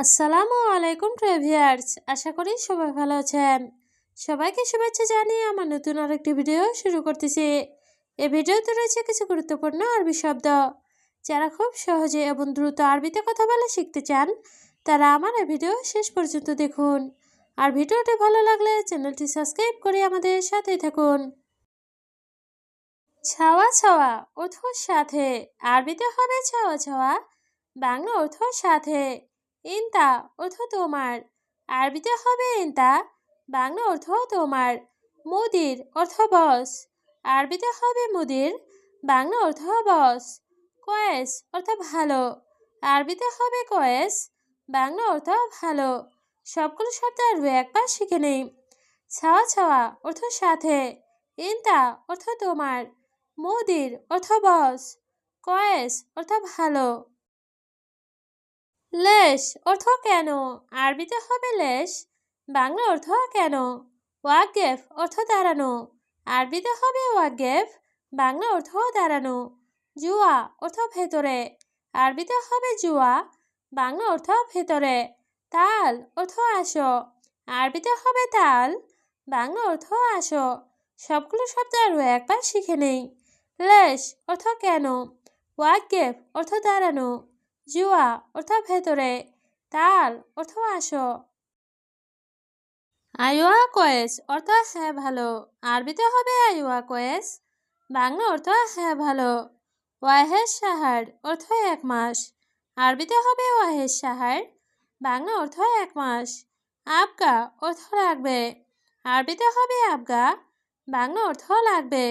আসসালামু আলাইকুম ভিউয়ার্স, আশা করি সবাই ভালো আছেন। সবাইকে শুভেচ্ছা জানিয়ে আমার নতুন আরেকটি ভিডিও শুরু করতেছি। এই ভিডিওতে রয়েছে কিছু গুরুত্বপূর্ণ আরবি শব্দ। যারা খুব সহজে এবং দ্রুত আরবিতে কথা বলা শিখতে চান, তারা আমার এই ভিডিও শেষ পর্যন্ত দেখুন। আর ভিডিওটি ভালো লাগলে চ্যানেলটি সাবস্ক্রাইব করে আমাদের সাথেই থাকুন। ছাওয়া ছাওয়া অর্থ সাথে, আরবিতে হবে ছাওয়া ছাওয়া, বাংলা অর্থ সাথে। ইনতা অর্থ তোমার, আরবিতে হবে ইনতা, বাংলা অর্থ তোমার। মুদির অর্থ বস, আরবিতে হবে মুদির, বাংলা অর্থ বস। কয়েস অর্থ ভালো, আরবিতে হবে কয়েস, বাংলা অর্থ ভালো। সবগুলো শব্দ আরও একবার শিখে নেই। ছাওয়া ছাওয়া অর্থ সাথে, ইনতা অর্থ তোমার, মুদির অর্থ বস, কয়েস অর্থ ভালো। লেশ অর্থ কেন, আরবিতে হবে লেশ, বাংলা অর্থ কেন। ওয়াকগেফ অর্থ দাঁড়ানো, আরবিতে হবে ওয়াকগেফ, বাংলা অর্থ দাঁড়ানো। জুয়া অর্থ ভেতরে, আরবিতে হবে জুয়া, বাংলা অর্থ ভেতরে। তাল অর্থ আসো, আরবিতে হবে তাল, বাংলা অর্থ আসো। সবগুলো শব্দ আরও একবার শিখে নেই। লেশ অর্থ কেন, ওয়াকগেফ অর্থ দাঁড়ানো, জুয়া অর্থ ভেতরে, তাল অর্থ আসো। আইওয়া কয়েস অর্থ হ্যাঁ ভালো, আরবিতে হবে আইওয়া কয়েস, বাংলা অর্থ হ্যাঁ ভালো। ওয়াহেদ সাহার অর্থ এক মাস, আরবিতে হবে ওয়াহেদ সাহার, বাংলা অর্থ এক মাস। আবগা অর্থ লাগবে, আরবিতে হবে আবগা, বাংলা অর্থ লাগবে।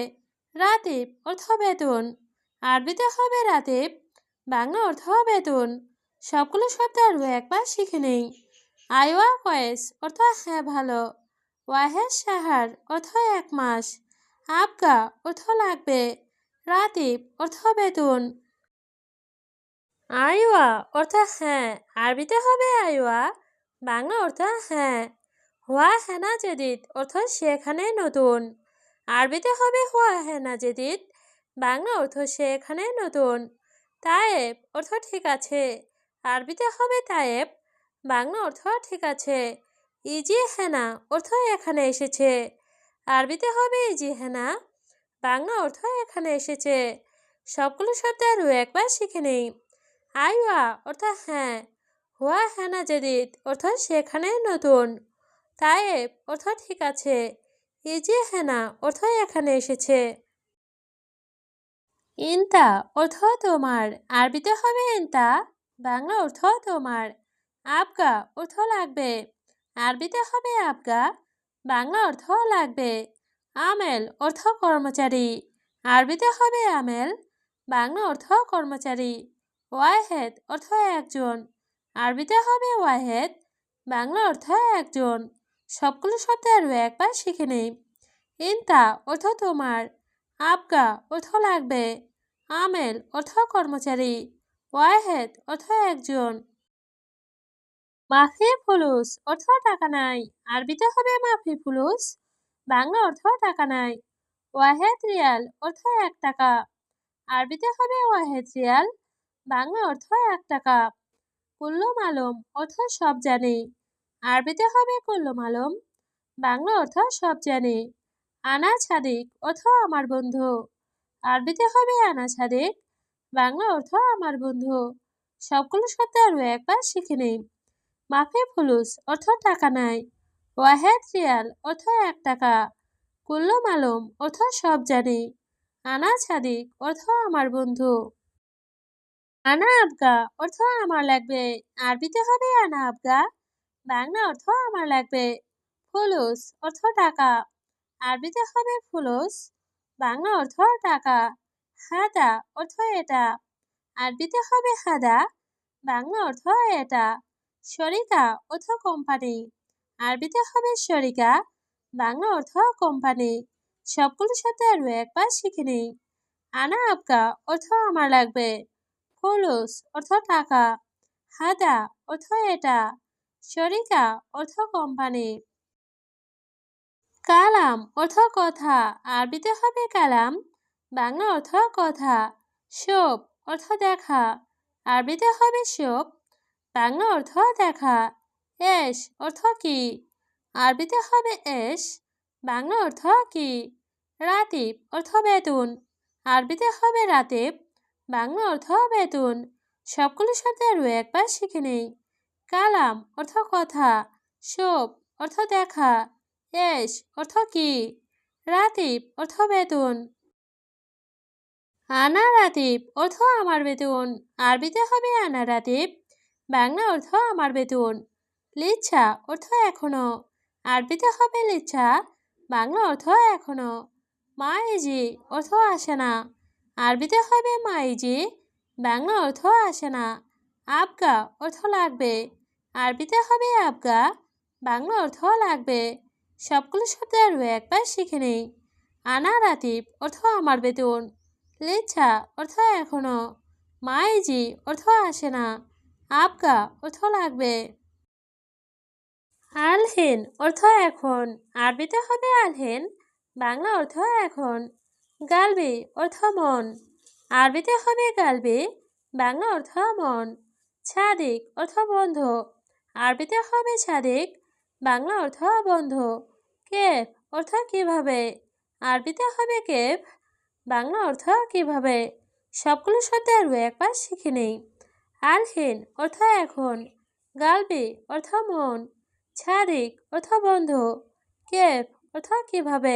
রাতিব অর্থ বেতন, আরবিতে হবে রাতিব, বাংলা অর্থ বেতন। সবগুলো শব্দ আরও একবার শিখে নেই। আইওয়া কয়েস অর্থ হ্যাঁ ভালো, ওয়াহেদ সাহার অর্থ এক মাস, আবগা অর্থ লাগবে, রাতিব অর্থ বেতন। আইওয়া অর্থ হ্যাঁ, আরবিতে হবে আইওয়া, বাংলা অর্থ হ্যাঁ। হুয়া হেনা জেদিদ অর্থ সেখানে নতুন, আরবিতে হবে হুয়া হেনা জেদিদ, বাংলা অর্থ সেখানে নতুন। তায়েব অর্থ ঠিক আছে, আরবিতে হবে তায়েব, বাংলা অর্থ ঠিক আছে। ইজি হেনা অর্থ এখানে এসেছে, আরবিতে হবে ইজি হেনা, বাংলা অর্থ এখানে এসেছে। সবগুলো শব্দ আরও একবার শিখে নেই। আইওয়া অর্থ হ্যাঁ, হুয়া হেনা জেদিদ অর্থ সেখানে নতুন, তায়েব অর্থ ঠিক আছে, ইজি হেনা অর্থ এখানে এসেছে। ইনতা অর্থ তোমার, আরবিতে হবে ইনতা, বাংলা অর্থ তোমার। আবগা অর্থ লাগবে, আরবিতে হবে আবগা, বাংলা অর্থ লাগবে। আমেল অর্থ কর্মচারী, আরবিতে হবে আমেল, বাংলা অর্থ কর্মচারী। ওয়াহেদ অর্থ একজন, আরবিতে হবে ওয়াহেদ, বাংলা অর্থ একজন। সবগুলো শব্দ আরও একবার শিখে নেই। ইনতা অর্থ তোমার, আবগা অর্থ লাগবে, আমেল অর্থ কর্মচারী, ওয়াহেদ অর্থ একজন। মাফি ফুলুস অর্থ টাকা নাই, আরবিতে হবে মাফি ফুলুস, বাংলা অর্থ টাকা নাই। ওয়াহেদ রিয়াল অর্থ 1 টাকা, আরবিতে হবে ওয়াহেদ রিয়াল, বাংলা অর্থ 1 টাকা। কুল্লু মালুম অর্থ সব জানি, আরবিতে হবে কুল্লু মালুম, বাংলা অর্থ সব জানি। আনা ছাদিক অর্থ আমার বন্ধু, আরবিতে হবে আনা ছাদিক, বাংলা অর্থ আমার বন্ধু। সবগুলো শব্দ আরও একবার শিখে নিই। মাফি ফুলুস অর্থ টাকা নাই, ওয়াহেদ রিয়াল অর্থ 1 টাকা, কুল্লু মালুম অর্থ সব জানি, আনা ছাদিক অর্থ আমার বন্ধু। আনা আবগা অর্থ আমার লাগবে, আরবিতে হবে আনা আবগা, বাংলা অর্থ আমার লাগবে। ফুলুস অর্থ টাকা, আরবিতে হবে ফুলুস, বাংলা অর্থ টাকা। হাদা অর্থ এটা, আরবিতে হবে হাদা, বাংলা অর্থ এটা। শরিকা অর্থ কোম্পানি, আরবিতে হবে শরিকা, বাংলা অর্থ কোম্পানি। সবগুলো শব্দ আরও একবার শিখে নিই। আনা আবগা অর্থ আমার লাগবে, ফুলুস অর্থ টাকা, হাদা অর্থ এটা, শরিকা অর্থ কোম্পানি। কালাম অর্থ কথা, আরবিতে হবে কালাম, বাংলা অর্থ কথা। শোভ অর্থ দেখা, আরবিতে হবে শোভ, বাংলা অর্থ দেখা। এস অর্থ কি? আরবিতে হবে এস। বাংলা অর্থ কি? রাতিব অর্থ বেতন। আরবিতে হবে রাতেব। বাংলা অর্থ বেতন। সবগুলো শব্দ আরও একবার শিখে নেই। কালাম অর্থ কথা। শোভ অর্থ দেখা। এস অর্থ কি? রাতিব অর্থ বেতন। আনা রাতিব অর্থ আমার বেতন। আরবিতে হবে আনা রাতিব। বাংলা অর্থ আমার বেতন। লিচ্ছা অর্থ এখনো। আরবিতে হবে লিচ্ছা। বাংলা অর্থ এখনো। মাইজি অর্থ আসে না। আরবিতে হবে মাইজি। বাংলা অর্থ আসে না। আবগা অর্থ লাগবে। আরবিতে হবে আবগা। বাংলা অর্থ লাগবে। সবগুলো শব্দ আরও একবার শিখে নেই। আনা রাতিব অর্থ আমার বেতন। লিচ্ছা অর্থ এখনো। মাইজি অর্থ আসে না। আবগা অর্থ লাগবে। আলহেন অর্থ এখন। আরবিতে হবে আলহেন। বাংলা অর্থ এখন। গালবি অর্থ মন। আরবিতে হবে গালবি। বাংলা অর্থ মন। ছাদিক অর্থ বন্ধু। আরবিতে হবে ছাদিক। বাংলা অর্থ বন্ধু। কেফ অর্থ কিভাবে। আরবিতে হবে কেফ। বাংলা অর্থ কিভাবে। সবগুলো শব্দ আরও একবার শিখে নেই। আলহিন অর্থ এখন। গালবি অর্থ মন। ছাদিক অর্থ বন্ধু। কেফ অর্থ কিভাবে।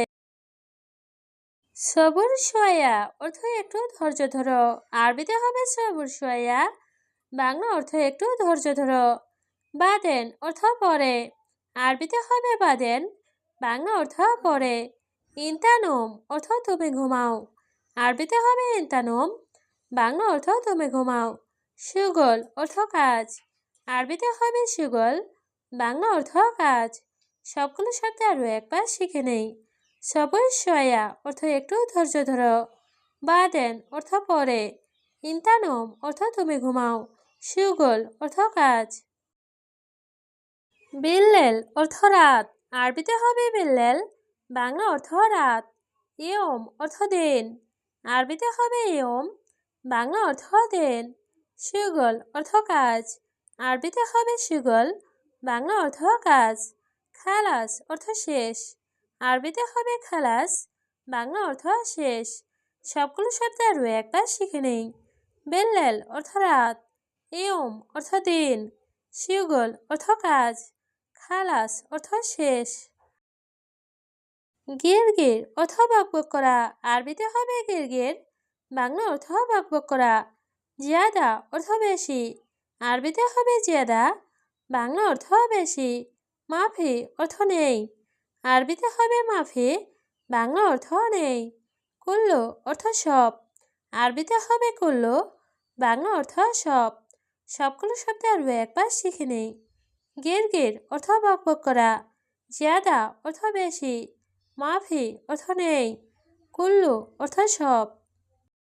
সবুর সোয়া অর্থ একটু ধৈর্য ধরো। আরবিতে হবে সবুর সোয়া। বাংলা অর্থ একটু ধৈর্য ধরো। বাদেন অর্থ পরে। আরবিতে হবে বাদেন। বাংলা অর্থ পরে। ইন্তানুম অর্থ তুমি ঘুমাও। আরবিতে হবে ইন্তানুম। বাংলা অর্থ তুমি ঘুমাও। সুগল অর্থ কাজ। আরবিতে হবে সুগল। বাংলা অর্থ কাজ। সবগুলো শব্দ আরও একবার শিখে নেই। সবুর সোয়া অর্থ একটু ধৈর্য ধরো। বাদেন অর্থ পরে। ইন্তানুম অর্থ তুমি ঘুমাও। সুগল অর্থ কাজ। বিল্লেল অর্থ রাত। আরবিতে হবে বিল্লেল। বাংলা অর্থ রাত। ইয়ম অর্থ দিন। আরবিতে হবে ইয়ম। বাংলা অর্থ দিন। সুগল অর্থ কাজ। আরবিতে হবে সুগল। বাংলা অর্থ কাজ। খালাস অর্থ শেষ। আরবিতে হবে খালাস। বাংলা অর্থ শেষ। সবগুলো শব্দ আরও একবার শিখে নেই। বিল্লেল অর্থ রাত। ইয়ম অর্থ দিন। সুগল অর্থ কাজ। খালাস অর্থ শেষ। গিরগির অর্থ বকবক করা। আরবিতে হবে গিরগির। বাংলা অর্থ বকবক করা। জিয়াদা অর্থ বেশি। আরবিতে হবে জিয়াদা। বাংলা অর্থ বেশি। মাফি অর্থ নেই। আরবিতে হবে মাফি। বাংলা অর্থ নেই। কুল্লু অর্থ সব। আরবিতে হবে কুল্লু। বাংলা অর্থ সব। সবগুলো শব্দ আরও একবার শিখে নেই। গিরগির অর্থ বকবক করা। জিয়াদা অর্থ বেশি। মাফি অর্থ নেই। কুল্লু অর্থ সব।